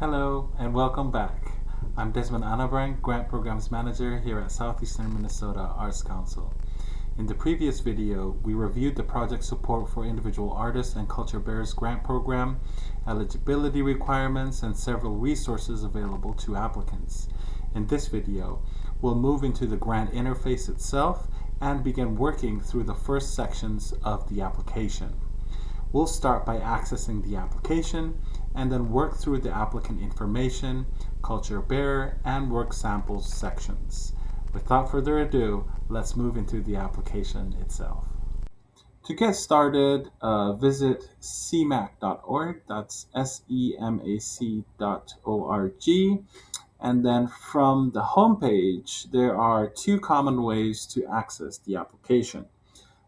Hello and welcome back. I'm Desmond Anabrang, Grant Programs Manager here at Southeastern Minnesota Arts Council. In the previous video, we reviewed the project support for individual artists and culture bearers grant program, eligibility requirements, and several resources available to applicants. In this video, we'll move into the grant interface itself and begin working through the first sections of the application. We'll start by accessing the application and then work through the applicant information, culture bearer, and work samples sections. Without further ado, let's move into the application itself. To get started, visit SEMAC.org, that's SEMAC.org, and then from the homepage, there are two common ways to access the application.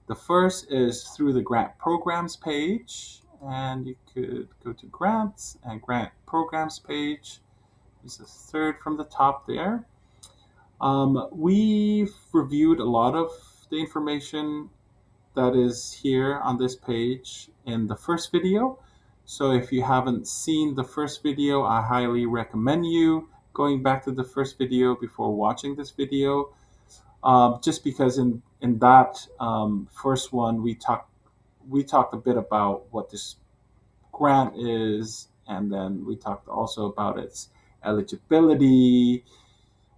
The first is through the grant programs page, and you could go to grants and grant programs page. This is third from the top there. We've reviewed a lot of the information that is here on this page in the first video. So if you haven't seen the first video, I highly recommend you going back to the first video before watching this video. Just because in that first one we talked a bit about what this grant is, and then we talked also about its eligibility,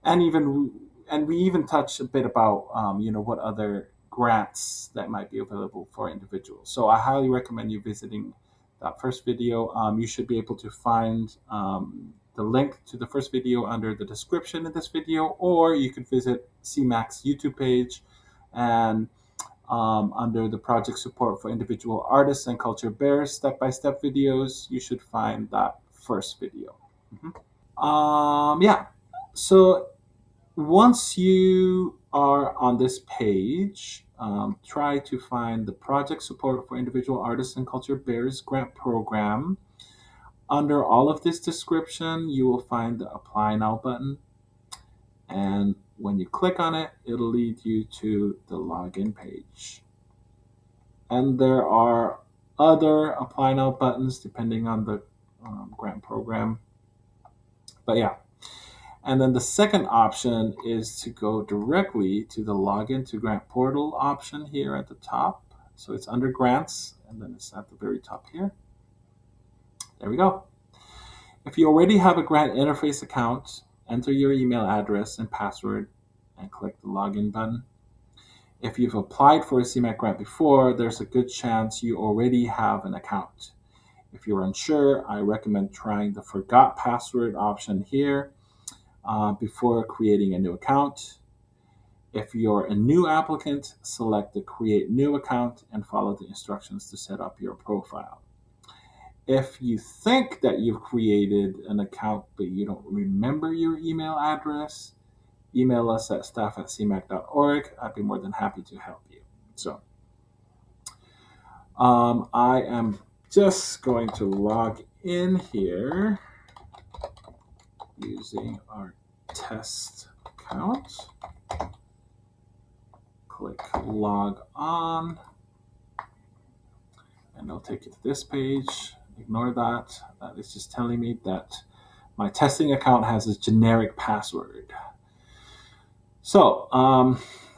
and we even touched a bit about what other grants that might be available for individuals. So I highly recommend you visiting that first video. You should be able to find the link to the first video under the description of this video, or you could visit SEMAC's YouTube page and under the project support for individual artists and culture bearers step-by-step videos, you should find that first video. So once you are on this page, try to find the project support for individual artists and culture bearers grant program. Under all of this description, you will find the Apply Now button. And when you click on it, it'll lead you to the login page. And there are other Apply Now buttons depending on the grant program. But yeah. And then the second option is to go directly to the Login to Grant Portal option here at the top. So it's under Grants, and then it's at the very top here. There we go. If you already have a grant interface account, enter your email address and password and click the login button. If you've applied for a SEMAC grant before, there's a good chance you already have an account. If you're unsure, I recommend trying the Forgot Password option here before creating a new account. If you're a new applicant, select the Create New Account and follow the instructions to set up your profile. If you think that you've created an account but you don't remember your email address, email us at staff@semac.org. I'd be more than happy to help you. So I am just going to log in here using our test account. Click Log On, and it'll take you to this page. Ignore that. That is just telling me that my testing account has a generic password. So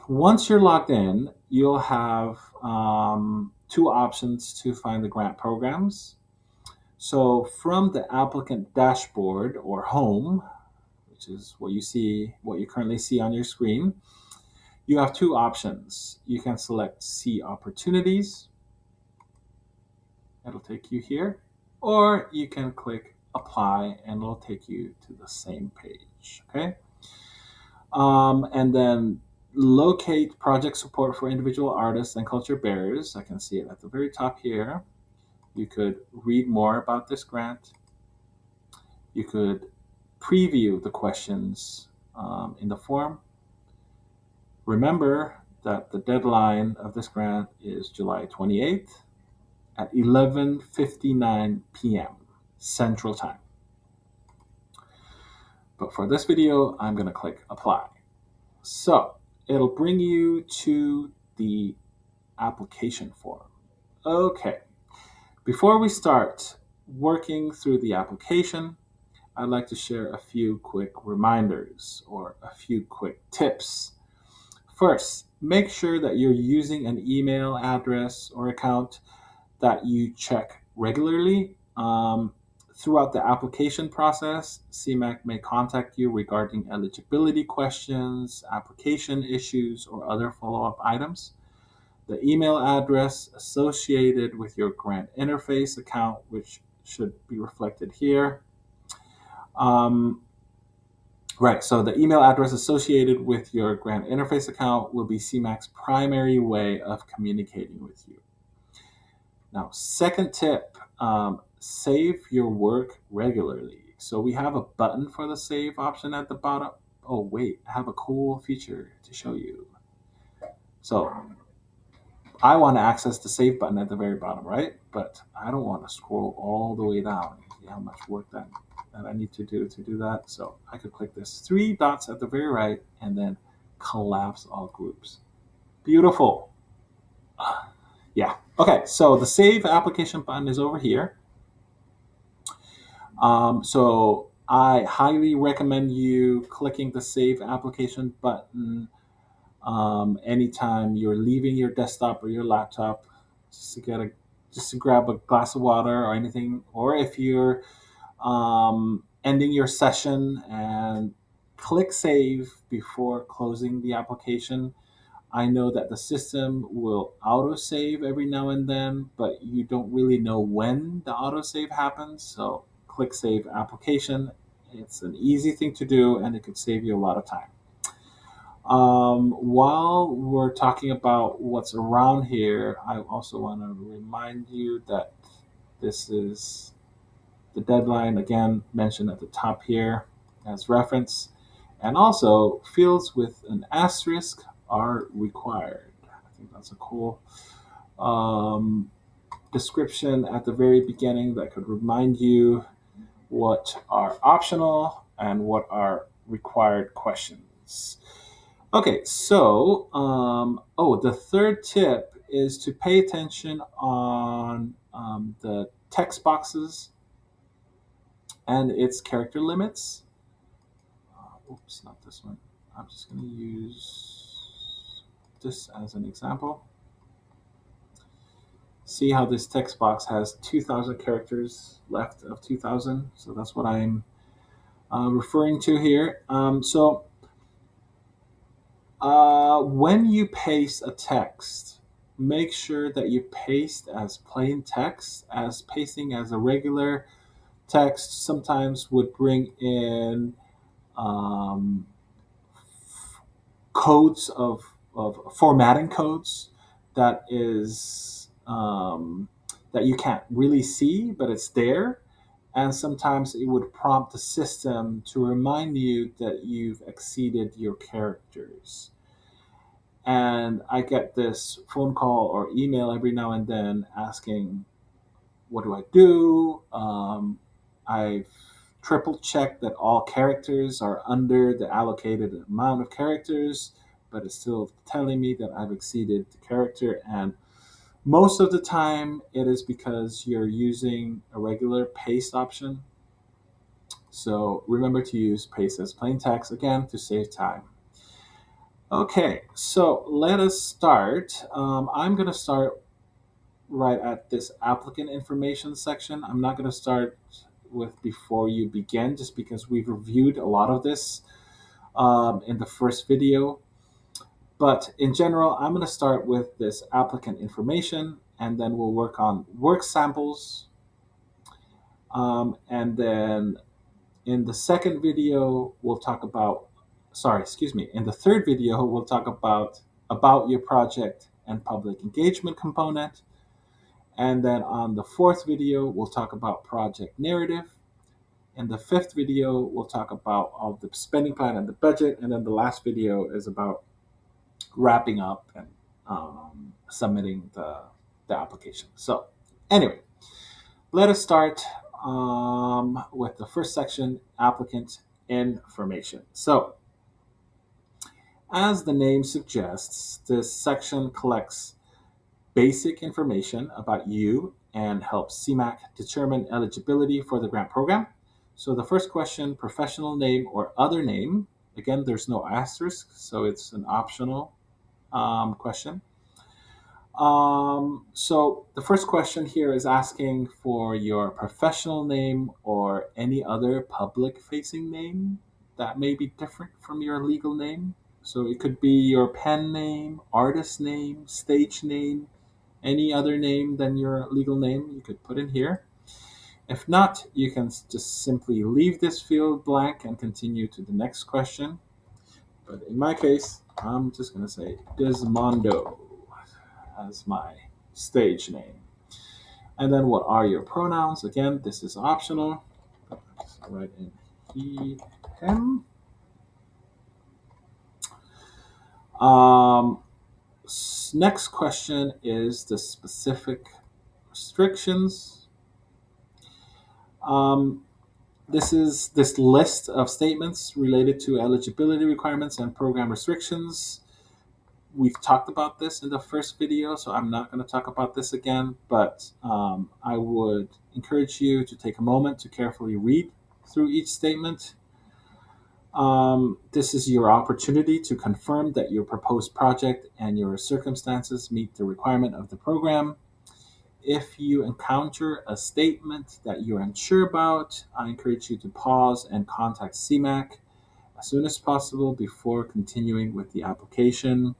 once you're logged in, you'll have two options to find the grant programs. So from the applicant dashboard or home, which is what you currently see on your screen, you have two options. You can select See Opportunities. It'll take you here, or you can click Apply and it'll take you to the same page, okay? And then locate project support for individual artists and culture bearers. I can see it at the very top here. You could read more about this grant. You could preview the questions in the form. Remember that the deadline of this grant is July 28th at 11:59 p.m. Central Time. But for this video, I'm going to click Apply. So it'll bring you to the application form. Okay. Before we start working through the application, I'd like to share a few quick reminders or a few quick tips. First, make sure that you're using an email address or account that you check regularly. Throughout the application process, SEMAC may contact you regarding eligibility questions, application issues, or other follow-up items. The email address associated with your grant interface account, which should be reflected here. Right, so the email address associated with your grant interface account will be SEMAC's primary way of communicating with you. Now, second tip, save your work regularly. So we have a button for the save option at the bottom. Oh, wait, I have a cool feature to show you. So I want to access the save button at the very bottom, right? But I don't want to scroll all the way down. See how much work that I need to do that. So I could click this 3 dots at the very right and then collapse all groups. Beautiful. Yeah. Okay, so the save application button is over here. So I highly recommend you clicking the save application button anytime you're leaving your desktop or your laptop, just to grab a glass of water or anything, or if you're ending your session, and click save before closing the application. I know that the system will autosave every now and then, but you don't really know when the autosave happens. So click save application. It's an easy thing to do, and it could save you a lot of time. While we're talking about what's around here, I also want to remind you that this is the deadline, again, mentioned at the top here as reference. And also, fields with an asterisk are required. I think that's a cool description at the very beginning that could remind you what are optional and what are required questions. Okay, so, the third tip is to pay attention on the text boxes and its character limits. Oops, not this one. I'm just going to use this as an example. See how this text box has 2,000 characters left of 2,000. So that's what I'm referring to here. When you paste a text, make sure that you paste as plain text, as pasting as a regular text sometimes would bring in codes of formatting codes that is that you can't really see, but it's there. And sometimes it would prompt the system to remind you that you've exceeded your characters. And I get this phone call or email every now and then asking, what do I do? I've triple checked that all characters are under the allocated amount of characters, but it's still telling me that I've exceeded the character. And most of the time, it is because you're using a regular paste option. So remember to use paste as plain text, again, to save time. Okay, so let us start. I'm going to start right at this applicant information section. I'm not going to start with before you begin, just because we've reviewed a lot of this in the first video. But in general, I'm going to start with this applicant information, and then we'll work on work samples. And then in the second video, we'll talk about, in the third video, we'll talk about your project and public engagement component. And then on the fourth video, we'll talk about project narrative. In the fifth video, we'll talk about all the spending plan and the budget. And then the last video is about wrapping up and submitting the application. So anyway, let us start with the first section, applicant information. So as the name suggests, this section collects basic information about you and helps SEMAC determine eligibility for the grant program. So the first question, professional name or other name. Again, there's no asterisk, so it's an optional question. So the first question here is asking for your professional name or any other public facing name that may be different from your legal name. So it could be your pen name, artist name, stage name, any other name than your legal name you could put in here. If not, you can just simply leave this field blank and continue to the next question. But in my case, I'm just going to say Desmondo as my stage name. And then what are your pronouns? Again, this is optional. Just write in he, him. Um, Next question is the specific restrictions. Um, this is this list of statements related to eligibility requirements and program restrictions. We've talked about this in the first video, so I'm not going to talk about this again, but I would encourage you to take a moment to carefully read through each statement. This is your opportunity to confirm that your proposed project and your circumstances meet the requirement of the program. If you encounter a statement that you're unsure about, I encourage you to pause and contact SEMAC as soon as possible before continuing with the application.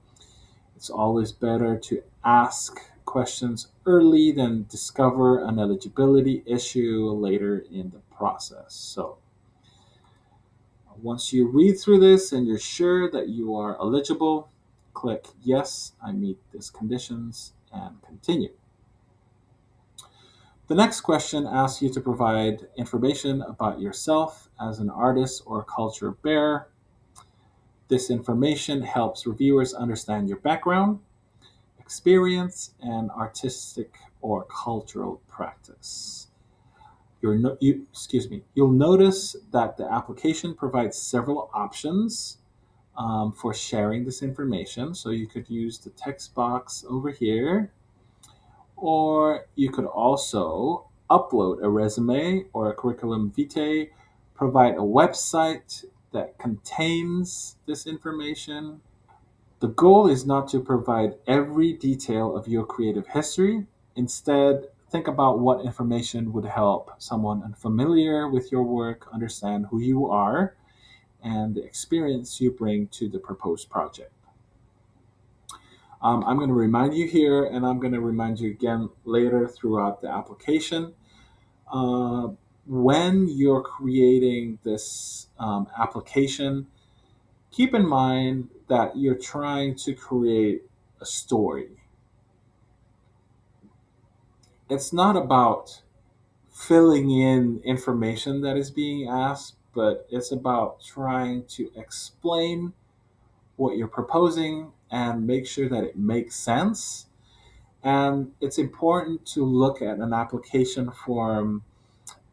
It's always better to ask questions early than discover an eligibility issue later in the process. So, once you read through this and you're sure that you are eligible, click Yes, I meet these conditions and continue. The next question asks you to provide information about yourself as an artist or culture bearer. This information helps reviewers understand your background, experience, and artistic or cultural practice. You'll notice that the application provides several options for sharing this information. So you could use the text box over here, or you could also upload a resume or a curriculum vitae, provide a website that contains this information. The goal is not to provide every detail of your creative history. Instead, think about what information would help someone unfamiliar with your work understand who you are and the experience you bring to the proposed project. I'm going to remind you here, and I'm going to remind you again later throughout the application. Uh, when you're creating this application, keep in mind that you're trying to create a story. It's not about filling in information that is being asked, but it's about trying to explain what you're proposing and make sure that it makes sense. And it's important to look at an application form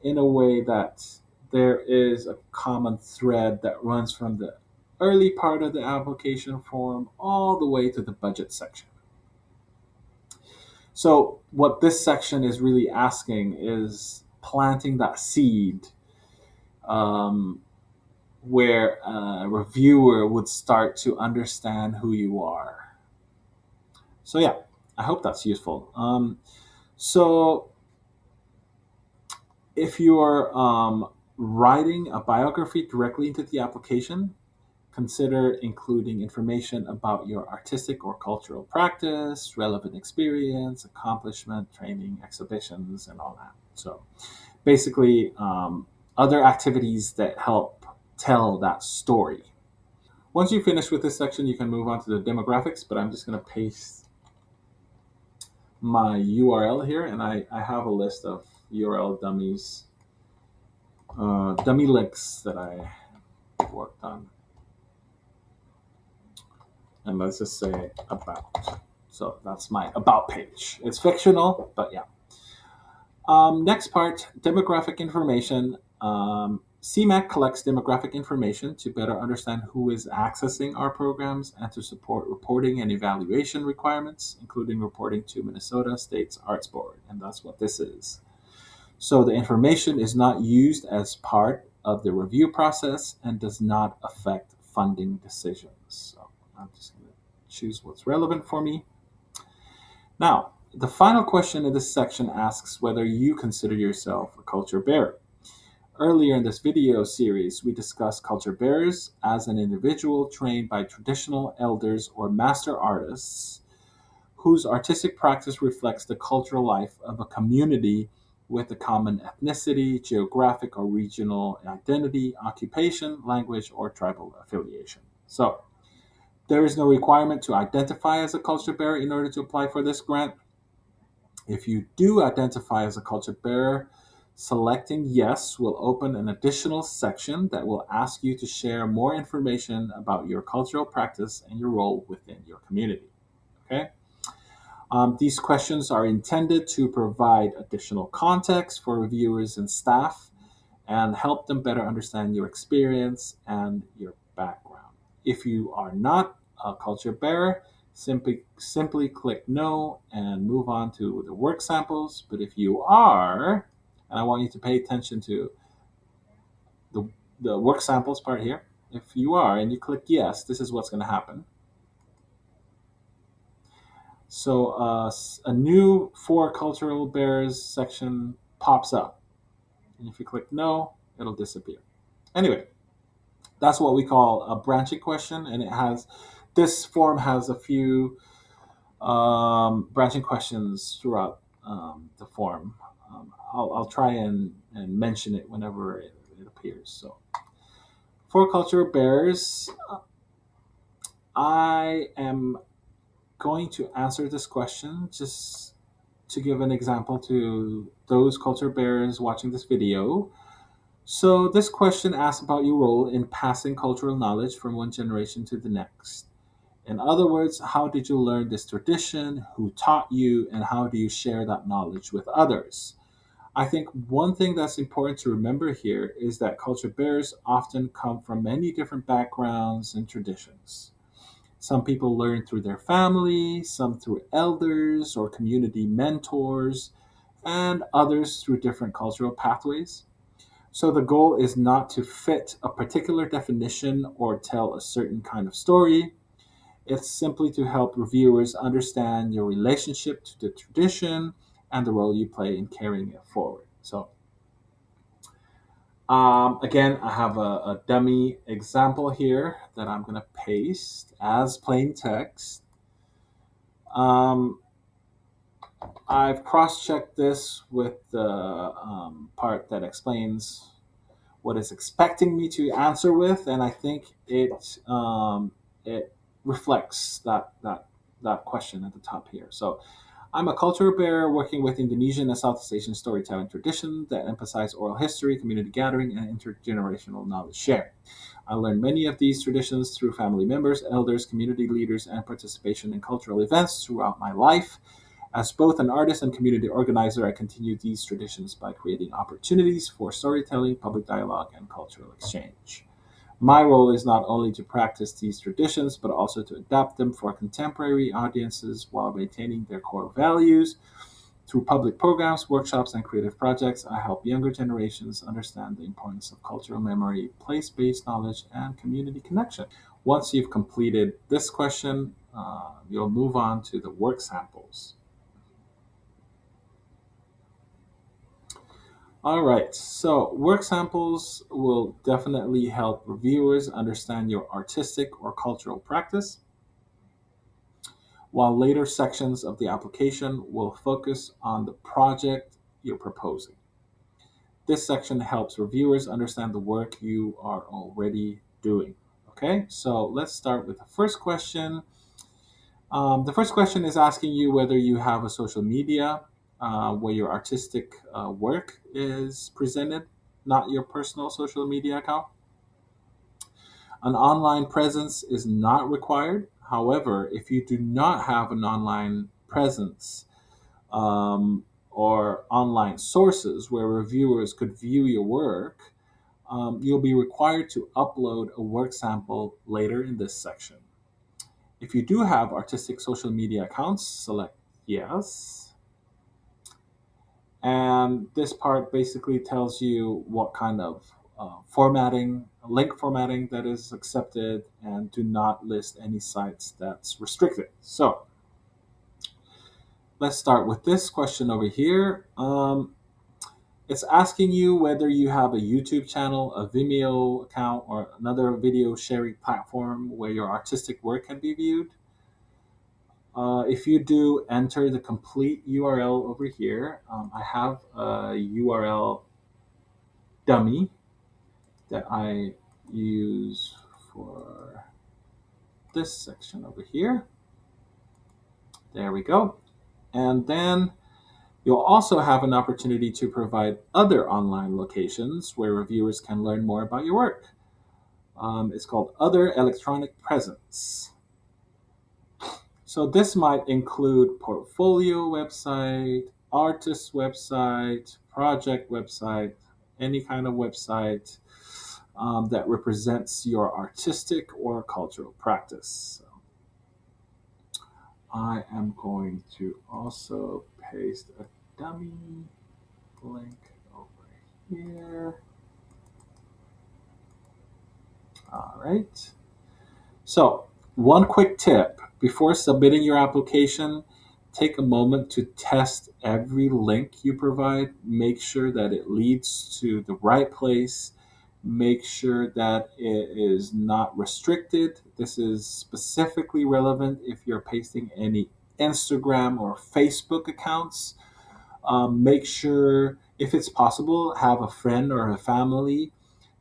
in a way that there is a common thread that runs from the early part of the application form all the way to the budget section. So, what this section is really asking is planting that seed um, where a reviewer would start to understand who you are. So, yeah, I hope that's useful. So, if you're writing a biography directly into the application, consider including information about your artistic or cultural practice, relevant experience, accomplishment, training, exhibitions, and all that. So basically, other activities that help tell that story. Once you finish with this section, you can move on to the demographics, but I'm just going to paste my URL here, and I have a list of URL dummies, dummy links that I worked on. And let's just say about. So that's my about page. It's fictional, but yeah. Next part, demographic information. CMAC collects demographic information to better understand who is accessing our programs and to support reporting and evaluation requirements, including reporting to Minnesota State's Arts Board. And that's what this is. So the information is not used as part of the review process and does not affect funding decisions. So I'm just going to choose what's relevant for me. Now, the final question in this section asks whether you consider yourself a culture bearer. Earlier in this video series, we discussed culture bearers as an individual trained by traditional elders or master artists whose artistic practice reflects the cultural life of a community with a common ethnicity, geographic or regional identity, occupation, language, or tribal affiliation. So, there is no requirement to identify as a culture bearer in order to apply for this grant. If you do identify as a culture bearer, selecting yes will open an additional section that will ask you to share more information about your cultural practice and your role within your community. Okay? These questions are intended to provide additional context for reviewers and staff and help them better understand your experience and your background. If you are not a culture bearer, simply click no and move on to the work samples. But if you are, and I want you to pay attention to the, the work samples part here. If you are and you click yes, this is what's going to happen. So a new for cultural bearers section pops up. And if you click no, it'll disappear. Anyway, that's what we call a branching question, and this form has a few branching questions throughout the form. I'll try and mention it whenever it appears. So, for culture bearers, I am going to answer this question just to give an example to those culture bearers watching this video. So, this question asks about your role in passing cultural knowledge from one generation to the next. In other words, how did you learn this tradition? Who taught you? And how do you share that knowledge with others? I think one thing that's important to remember here is that culture bearers often come from many different backgrounds and traditions. Some people learn through their family, some through elders or community mentors, and others through different cultural pathways. So the goal is not to fit a particular definition or tell a certain kind of story. It's simply to help reviewers understand your relationship to the tradition and the role you play in carrying it forward. So, again, I have a dummy example here that I'm going to paste as plain text. I've cross-checked this with the part that explains what it's expecting me to answer with, and I think it reflects that question at the top here. So, I'm a culture bearer working with Indonesian and Southeast Asian storytelling tradition that emphasize oral history, community gathering, and intergenerational knowledge share. I learned many of these traditions through family members, elders, community leaders, and participation in cultural events throughout my life. As both an artist and community organizer, I continue these traditions by creating opportunities for storytelling, public dialogue, and cultural exchange. My role is not only to practice these traditions, but also to adapt them for contemporary audiences while maintaining their core values. Through public programs, workshops, and creative projects, I help younger generations understand the importance of cultural memory, place based knowledge, and community connection. Once you've completed this question, you'll move on to the work samples. All right, so work samples will definitely help reviewers understand your artistic or cultural practice, while later sections of the application will focus on the project you're proposing. This section helps reviewers understand the work you are already doing. Okay, so let's start with the first question. The first question is asking you whether you have a social media where your artistic work is presented, not your personal social media account. An online presence is not required. However, if you do not have an online presence or online sources where reviewers could view your work, you'll be required to upload a work sample later in this section. If you do have artistic social media accounts, select yes. And this part basically tells you what kind of link formatting that is accepted, and do not list any sites that's restricted. So let's start with this question over here. It's asking you whether you have a YouTube channel, a Vimeo account, or another video sharing platform where your artistic work can be viewed. If you do, enter the complete URL over here. I have a URL dummy that I use for this section over here. There we go. And then you'll also have an opportunity to provide other online locations where reviewers can learn more about your work. It's called Other Electronic Presence. So this might include portfolio website, artist website, project website, any kind of website that represents your artistic or cultural practice. So I am going to also paste a dummy link over here. All right. So one quick tip: before submitting your application, take a moment to test every link you provide. Make sure that it leads to the right place. Make sure that it is not restricted. This is specifically relevant if you're pasting any Instagram or Facebook accounts. Make sure, if it's possible, have a friend or a family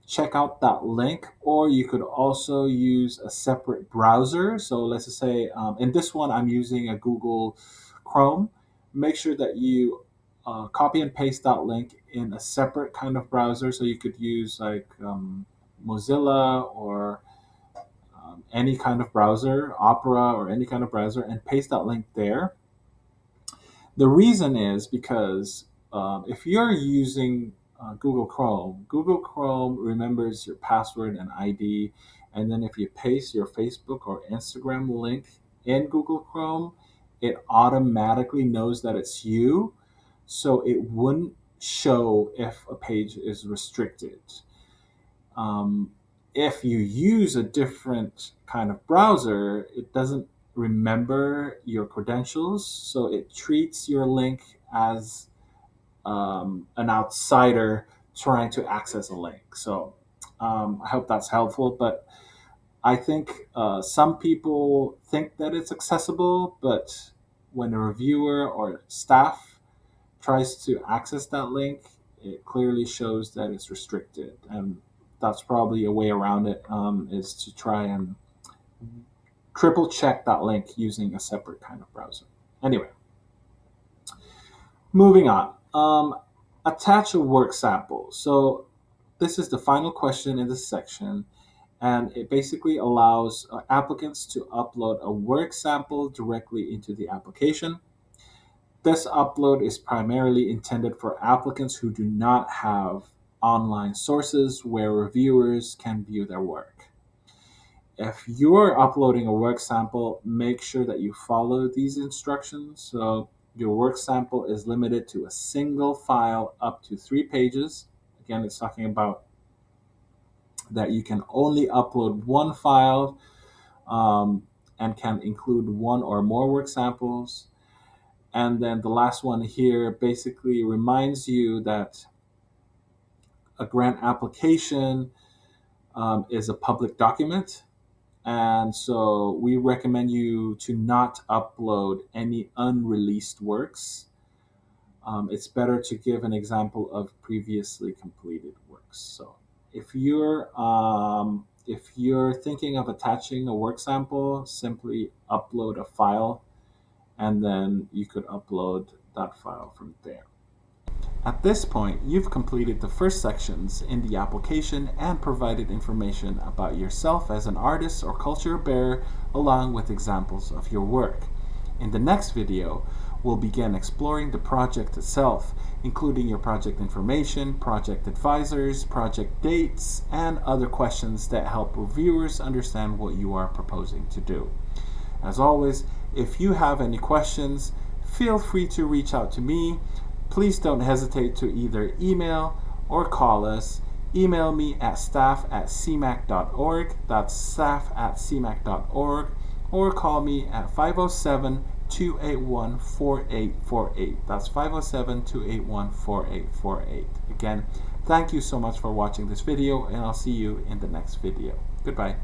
check out that link, or you could also use a separate browser. So let's just say in this one I'm using a Google Chrome. Make sure that you copy and paste that link in a separate kind of browser. So you could use like Mozilla or any kind of browser, Opera or any kind of browser, and paste that link there. The reason is because if you're using Google Chrome remembers your password and ID, and then if you paste your Facebook or Instagram link in Google Chrome, it automatically knows that it's you, so it wouldn't show if a page is restricted. If you use a different kind of browser, it doesn't remember your credentials, so it treats your link as an outsider trying to access a link. So I hope that's helpful. But I think some people think that it's accessible, but when a reviewer or staff tries to access that link, it clearly shows that it's restricted. And that's probably a way around it, is to try and triple check that link using a separate kind of browser. Anyway, moving on. Attach a work sample. So this is the final question in this section, and it basically allows applicants to upload a work sample directly into the application. This upload is primarily intended for applicants who do not have online sources where reviewers can view their work. If you're uploading a work sample, make sure that you follow these instructions. So your work sample is limited to a single file up to 3 pages. Again, it's talking about that you can only upload one file and can include one or more work samples. And then the last one here basically reminds you that a grant application is a public document. And so we recommend you to not upload any unreleased works. It's better to give an example of previously completed works. So if you're thinking of attaching a work sample, simply upload a file, and then you could upload that file from there. At this point, you've completed the first sections in the application and provided information about yourself as an artist or culture bearer, along with examples of your work. In the next video, we'll begin exploring the project itself, including your project information, project advisors, project dates, and other questions that help reviewers understand what you are proposing to do. As always, if you have any questions, feel free to reach out to me. please don't hesitate to either email or call us. Email me at staff@semac.org. That's staff@semac.org. Or call me at 507-281-4848. That's 507-281-4848. Again, thank you so much for watching this video, and I'll see you in the next video. Goodbye.